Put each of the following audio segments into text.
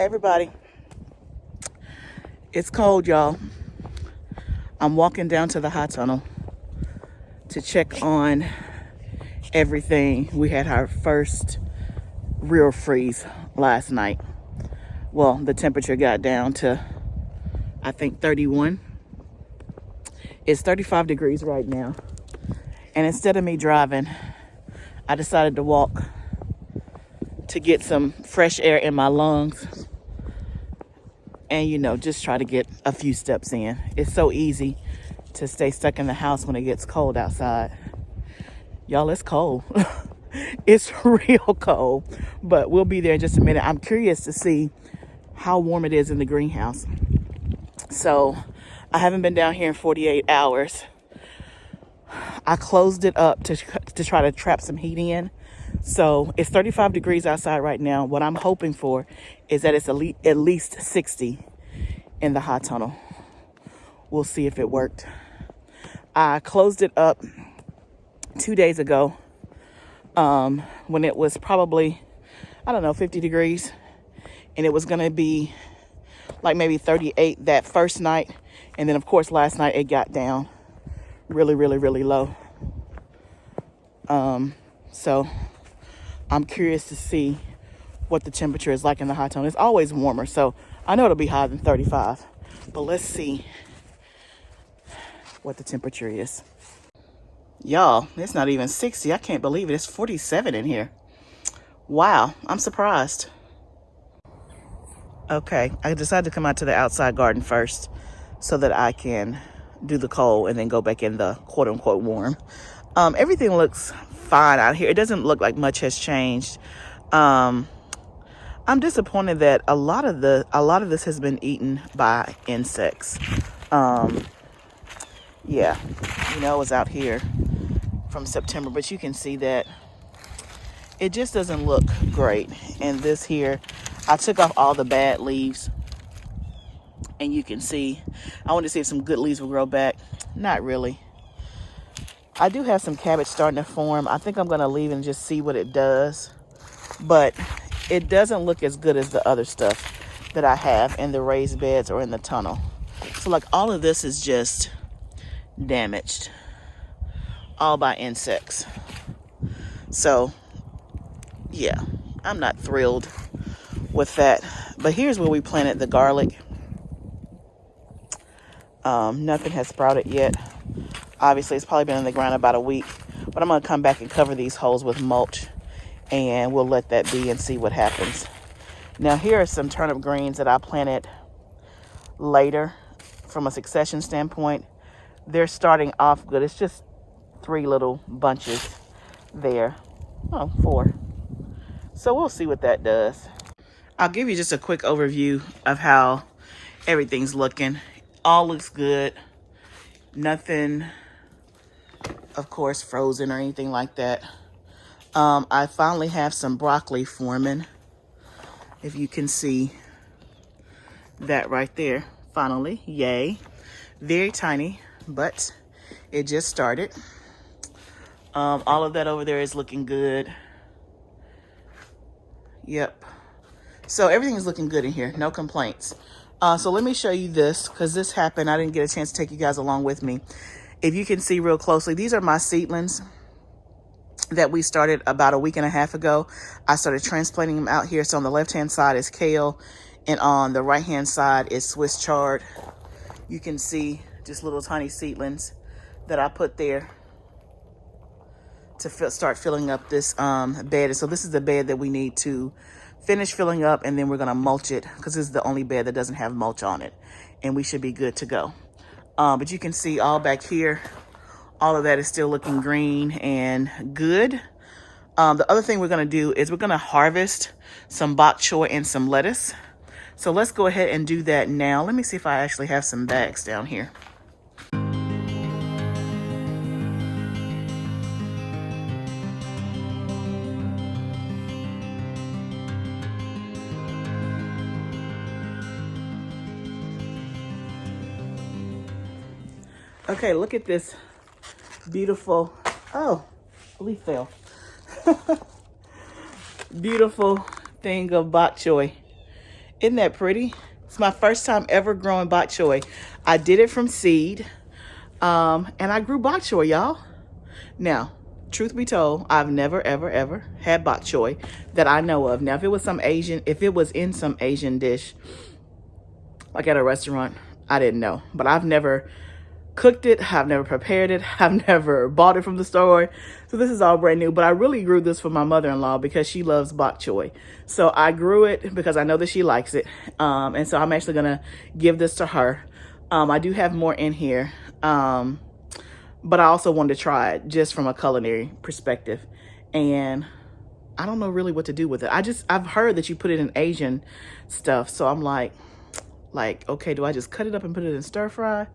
Hey everybody, it's cold, y'all. I'm walking down to the high tunnel to check on everything. We had our first real freeze last night. Well, the temperature got down to, I think, 31. It's 35 degrees right now. And instead of me driving, I decided to walk to get some fresh air in my lungs and, just try to get a few steps in. It's so easy to stay stuck in the house when it gets cold outside. Y'all, it's cold. It's real cold, but we'll be there in just a minute. I'm curious to see how warm it is in the greenhouse. So I haven't been down here in 48 hours. I closed it up to try to trap some heat in. So it's 35 degrees outside right now. What I'm hoping for is that it's at least 60 in the high tunnel. We'll see if it worked. I closed it up 2 days ago when it was probably, 50 degrees. And it was going to be like maybe 38 that first night. And then, of course, last night it got down really, really, really low. So I'm curious to see what the temperature is like in the high tunnel. It's always warmer, so I know it'll be higher than 35. But let's see what the temperature is. Y'all, it's not even 60. I can't believe it. It's 47 in here. Wow, I'm surprised. Okay, I decided to come out to the outside garden first so that I can do the cold and then go back in the quote-unquote warm. Everything looks fine out here. It doesn't look like much has changed. I'm disappointed that a lot of this has been eaten by insects. Yeah, it was out here from September, but you can see that it just doesn't look great. And this here, I took off all the bad leaves, and you can see, I want to see if some good leaves will grow back. Not really. I do have some cabbage starting to form. I think I'm going to leave and just see what it does. But it doesn't look as good as the other stuff that I have in the raised beds or in the tunnel. So like all of this is just damaged. All by insects. So yeah, I'm not thrilled with that. But here's where we planted the garlic. Nothing has sprouted yet. Obviously, it's probably been in the ground about a week. But I'm going to come back and cover these holes with mulch. And we'll let that be and see what happens. Now, here are some turnip greens that I planted later from a succession standpoint. They're starting off good. It's just 3 little bunches there. Oh, 4. So we'll see what that does. I'll give you just a quick overview of how everything's looking. All looks good. Nothing, of course, frozen or anything like that. I finally have some broccoli forming. If you can see that right there. Finally, yay. Very tiny, but it just started. All of that over there is looking good. Yep. So everything is looking good in here. No complaints. So let me show you this, because this happened. I didn't get a chance to take you guys along with me. If you can see real closely, these are my seedlings that we started about a week and a half ago. I started transplanting them out here. So on the left-hand side is kale, and on the right-hand side is Swiss chard. You can see just little tiny seedlings that I put there to start filling up this bed. So this is the bed that we need to finish filling up, and then we're going to mulch it, because this is the only bed that doesn't have mulch on it, and we should be good to go. But you can see all back here, all of that is still looking green and good. The other thing we're going to do is we're going to harvest some bok choy and some lettuce. So let's go ahead and do that now. Let me see if I actually have some bags down here. Okay, look at this beautiful, oh, a leaf fell. Beautiful thing of bok choy. Isn't that pretty? It's my first time ever growing bok choy. I did it from seed, and I grew bok choy, y'all. Now, truth be told, I've never, ever, ever had bok choy that I know of. Now, if it was in some Asian dish, like at a restaurant, I didn't know. But I've never cooked it. I've never prepared it. I've never bought it from the store. So this is all brand new. But I really grew this for my mother-in-law because she loves bok choy. So I grew it because I know that she likes it. And so I'm actually going to give this to her. I do have more in here. But I also wanted to try it just from a culinary perspective. And I don't know really what to do with it. I've heard that you put it in Asian stuff. So I'm like, okay, do I just cut it up and put it in stir fry?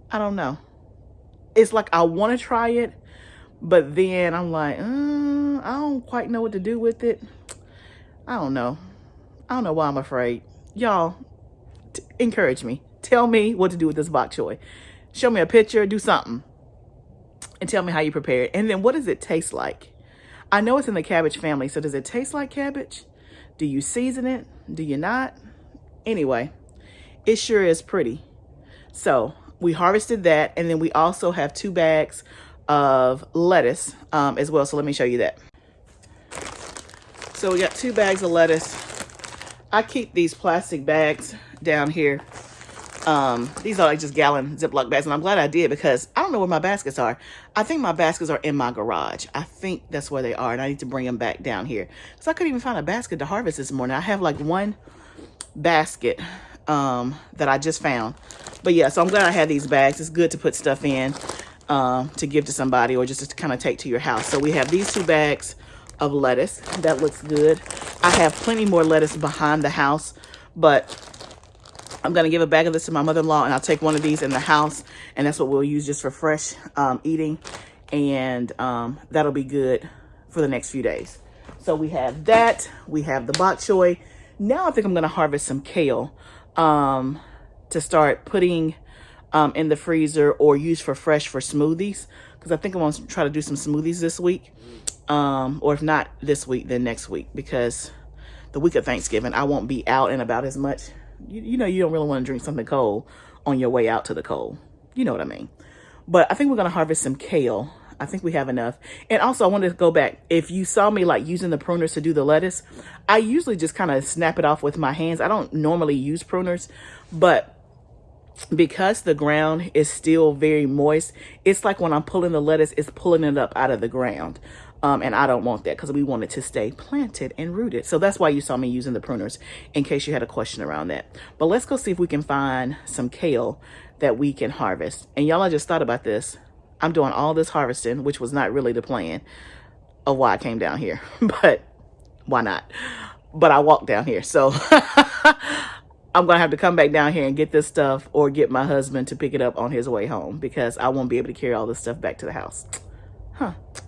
I don't know. It's like I want to try it, but then I'm like, I don't quite know what to do with it. I don't know. I don't know why I'm afraid. Y'all, encourage me. Tell me what to do with this bok choy. Show me a picture, do something, and tell me how you prepare it. And then what does it taste like? I know it's in the cabbage family, so does it taste like cabbage? Do you season it? Do you not? Anyway, it sure is pretty. So we harvested that, and then we also have 2 bags of lettuce as well. So let me show you that. So we got 2 bags of lettuce. I keep these plastic bags down here. These are like just gallon Ziploc bags, and I'm glad I did because I don't know where my baskets are. I think my baskets are in my garage. I think that's where they are, and I need to bring them back down here because I couldn't even find a basket to harvest this morning. I have like 1 basket that I just found. But yeah, so I'm glad I had these bags. It's good to put stuff in to give to somebody or just to kind of take to your house. So we have these 2 bags of lettuce. That looks good. I have plenty more lettuce behind the house, but I'm going to give a bag of this to my mother-in-law, and I'll take one of these in the house, and that's what we'll use just for fresh eating, and that'll be good for the next few days. So we have that. We have the bok choy. Now I think I'm going to harvest some kale to start putting in the freezer or use for fresh for smoothies, because I think I'm going to try to do some smoothies this week, or if not this week, then next week, because the week of Thanksgiving, I won't be out and about as much. You know, you don't really want to drink something cold on your way out to the cold. You know what I mean? But I think we're going to harvest some kale. I think we have enough. And also, I wanted to go back. If you saw me like using the pruners to do the lettuce, I usually just kind of snap it off with my hands. I don't normally use pruners, but because the ground is still very moist, it's like when I'm pulling the lettuce, it's pulling it up out of the ground. And I don't want that because we want it to stay planted and rooted. So that's why you saw me using the pruners, in case you had a question around that. But let's go see if we can find some kale that we can harvest. And y'all, I just thought about this. I'm doing all this harvesting, which was not really the plan of why I came down here, but why not? But I walked down here. So I'm going to have to come back down here and get this stuff, or get my husband to pick it up on his way home, because I won't be able to carry all this stuff back to the house.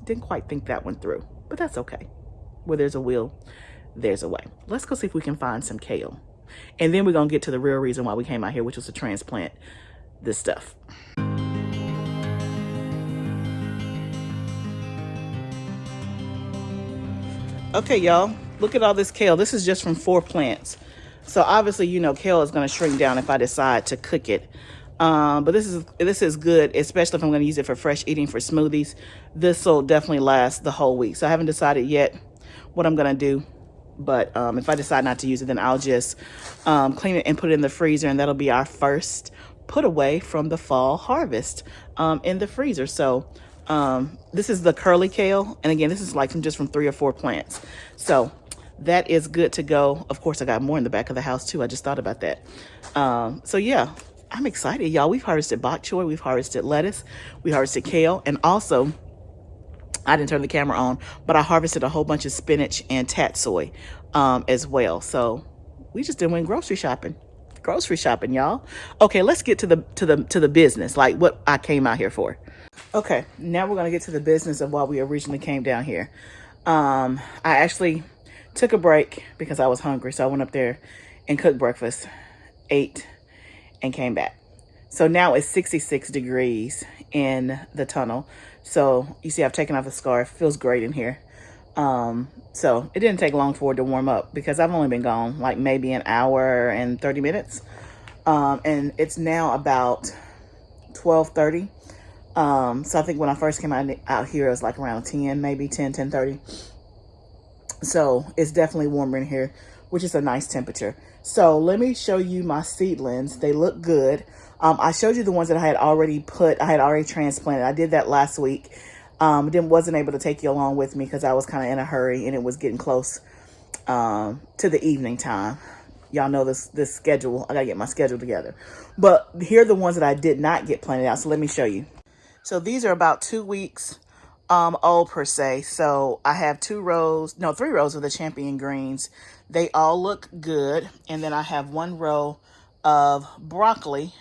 Didn't quite think that one through, but that's okay. Where there's a will, there's a way. Let's go see if we can find some kale. And then we're going to get to the real reason why we came out here, which was to transplant this stuff. Okay, y'all, look at all this kale. This is just from 4 plants. So obviously, you know, kale is going to shrink down if I decide to cook it. But this is good, especially if I'm going to use it for fresh eating for smoothies. This will definitely last the whole week. So I haven't decided yet what I'm going to do. But if I decide not to use it, then I'll just clean it and put it in the freezer. And that'll be our first put away from the fall harvest in the freezer. So this is the curly kale. And again, this is like just from 3 or 4 plants. So that is good to go. Of course, I got more in the back of the house too. I just thought about that. So yeah. I'm excited, y'all. We've harvested bok choy, we've harvested lettuce, we harvested kale, and also, I didn't turn the camera on, but I harvested a whole bunch of spinach and tatsoi as well. So we just went grocery shopping, y'all. Okay, let's get to the business, like what I came out here for. Okay, now we're gonna get to the business of why we originally came down here. I actually took a break because I was hungry, so I went up there and cooked breakfast, ate, and came back. So now it's 66 degrees in the tunnel. So you see I've taken off the scarf. Feels great in here. So it didn't take long for it to warm up because I've only been gone like maybe an hour and 30 minutes. And it's now about 12:30. So I think when I first came out here, it was like around 10, maybe 10:30. So it's definitely warmer in here, which is a nice temperature. So let me show you my seedlings. They look good. I showed you the ones that I had already transplanted. I did that last week. Then wasn't able to take you along with me because I was kind of in a hurry and it was getting close to the evening time. Y'all know this schedule. I gotta get my schedule together. But here are the ones that I did not get planted out. So let me show you. So these are about 2 weeks old per se. So I have 3 rows of the champion greens. They all look good. And then I have 1 row of broccoli,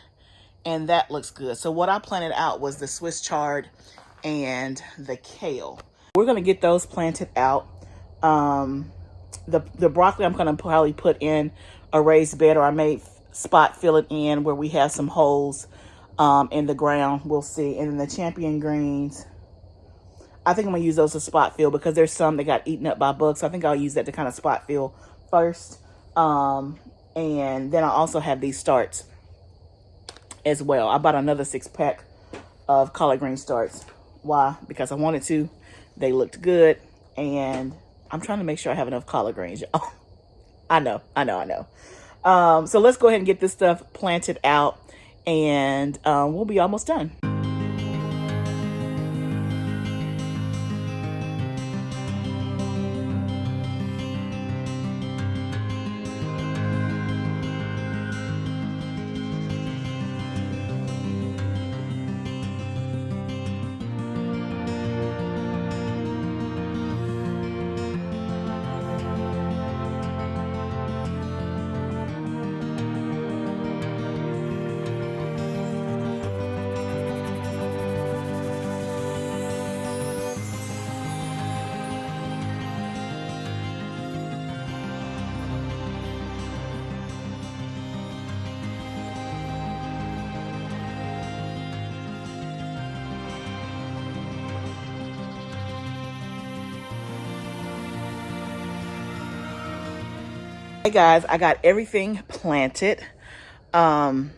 and that looks good. So what I planted out was the Swiss chard and the kale. We're gonna get those planted out. The broccoli I'm gonna probably put in a raised bed, or I may spot fill it in where we have some holes in the ground. We'll see. And then the champion greens, I think I'm gonna use those to spot fill because there's some that got eaten up by bugs. So I think I'll use that to kind of spot fill first. And then I also have these starts as well. I bought another 6-pack of collard green starts. Why? Because I wanted to. They looked good, and I'm trying to make sure I have enough collard greens, y'all. I know. So let's go ahead and get this stuff planted out, and we'll be almost done. Hey guys, I got everything planted. I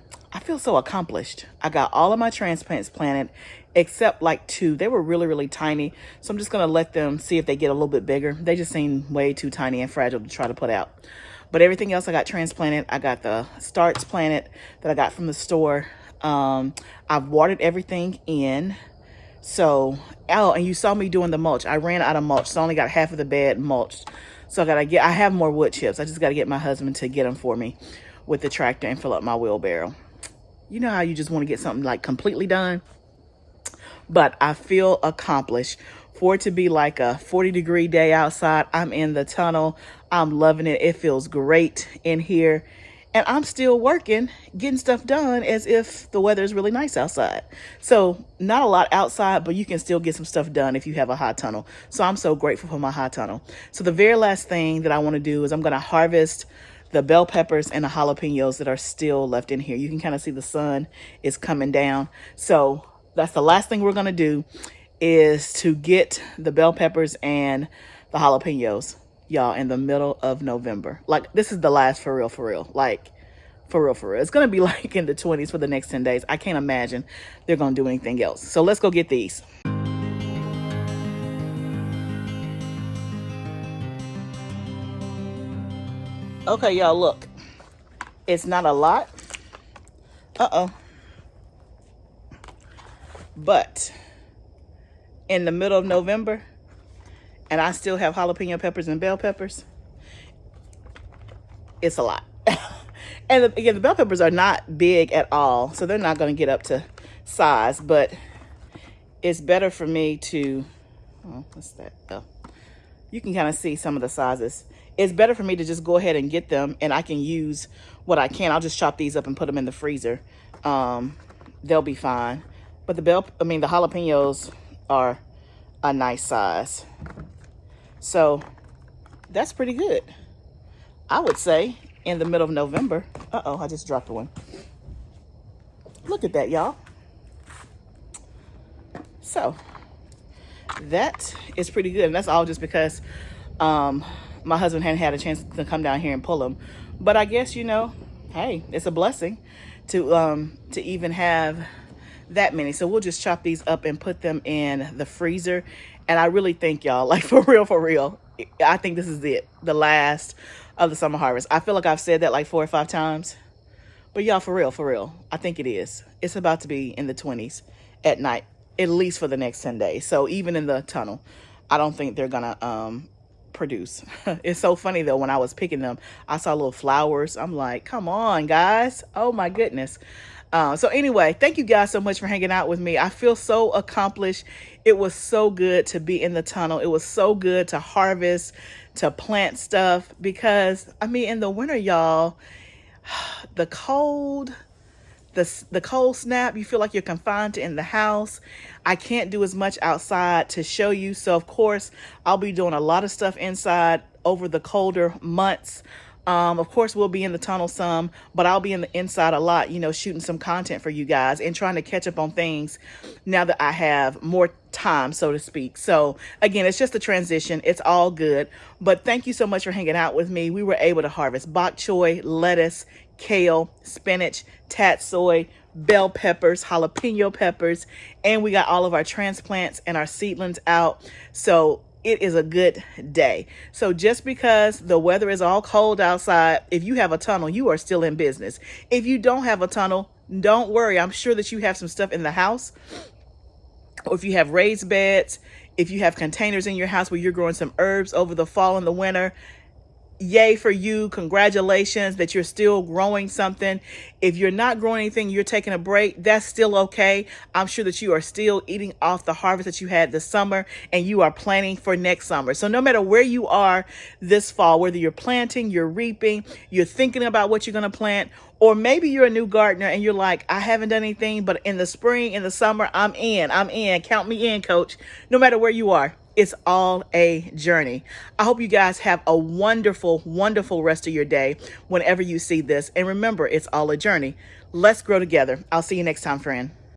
feel so accomplished. I got all of my transplants planted except like 2. They were really, really tiny. So I'm just going to let them see if they get a little bit bigger. They just seem way too tiny and fragile to try to put out. But everything else I got transplanted. I got the starts planted that I got from the store. I've watered everything in. So, and you saw me doing the mulch. I ran out of mulch, so I only got half of the bed mulched. So I have more wood chips. I just got to get my husband to get them for me with the tractor and fill up my wheelbarrow. You know how you just want to get something like completely done? But I feel accomplished. For it to be like a 40-degree day outside, I'm in the tunnel. I'm loving it. It feels great in here. And I'm still working, getting stuff done as if the weather is really nice outside. So not a lot outside, but you can still get some stuff done if you have a hot tunnel. So I'm so grateful for my hot tunnel. So the very last thing that I want to do is I'm going to harvest the bell peppers and the jalapenos that are still left in here. You can kind of see the sun is coming down. So that's the last thing we're going to do, is to get the bell peppers and the jalapenos, y'all, in the middle of November. Like, this is the last for real. Like, for real. It's going to be like in the 20s for the next 10 days. I can't imagine they're going to do anything else. So let's go get these. Okay, y'all, look. It's not a lot. But in the middle of November, and I still have jalapeno peppers and bell peppers, it's a lot. And again, the bell peppers are not big at all, so they're not going to get up to size, but it's better for me to, what's that? Oh, you can kind of see some of the sizes. It's better for me to just go ahead and get them, and I can use what I can. I'll just chop these up and put them in the freezer. They'll be fine. But the jalapenos are a nice size. So that's pretty good, I would say, in the middle of November. I just dropped one. Look at that, y'all. So that is pretty good. And that's all just because my husband hadn't had a chance to come down here and pull them. But I guess, hey, it's a blessing to even have that many. So we'll just chop these up and put them in the freezer. And I really think y'all, like for real, I think this is it, the last of the summer harvest. I feel like I've said that like 4 or 5 times, but y'all, for real, I think it is. It's about to be in the 20s at night, at least for the next 10 days. So even in the tunnel, I don't think they're gonna produce. It's so funny though, when I was picking them, I saw little flowers. I'm like, come on guys, oh my goodness. So anyway, thank you guys so much for hanging out with me. I feel so accomplished. It was so good to be in the tunnel. It was so good to harvest, to plant stuff, because I mean, in the winter, y'all, the cold, the cold snap, you feel like you're confined to in the house. I can't do as much outside to show you. So of course, I'll be doing a lot of stuff inside over the colder months. Of course, we'll be in the tunnel some, but I'll be in the inside a lot, shooting some content for you guys and trying to catch up on things now that I have more time, so to speak. So again, it's just a transition. It's all good. But thank you so much for hanging out with me. We were able to harvest bok choy, lettuce, kale, spinach, tatsoi, bell peppers, jalapeno peppers, and we got all of our transplants and our seedlings out. So it is a good day. So just because the weather is all cold outside, if you have a tunnel, you are still in business. If you don't have a tunnel, don't worry. I'm sure that you have some stuff in the house, or if you have raised beds, if you have containers in your house where you're growing some herbs over the fall and the winter, yay for you. Congratulations that you're still growing something. If you're not growing anything, you're taking a break, that's still okay. I'm sure that you are still eating off the harvest that you had this summer, and you are planning for next summer. So no matter where you are this fall, whether you're planting, you're reaping, you're thinking about what you're going to plant, or maybe you're a new gardener and you're like, I haven't done anything, but in the spring, in the summer, I'm in. Count me in, coach. No matter where you are, it's all a journey. I hope you guys have a wonderful, wonderful rest of your day whenever you see this. And remember, it's all a journey. Let's grow together. I'll see you next time, friend.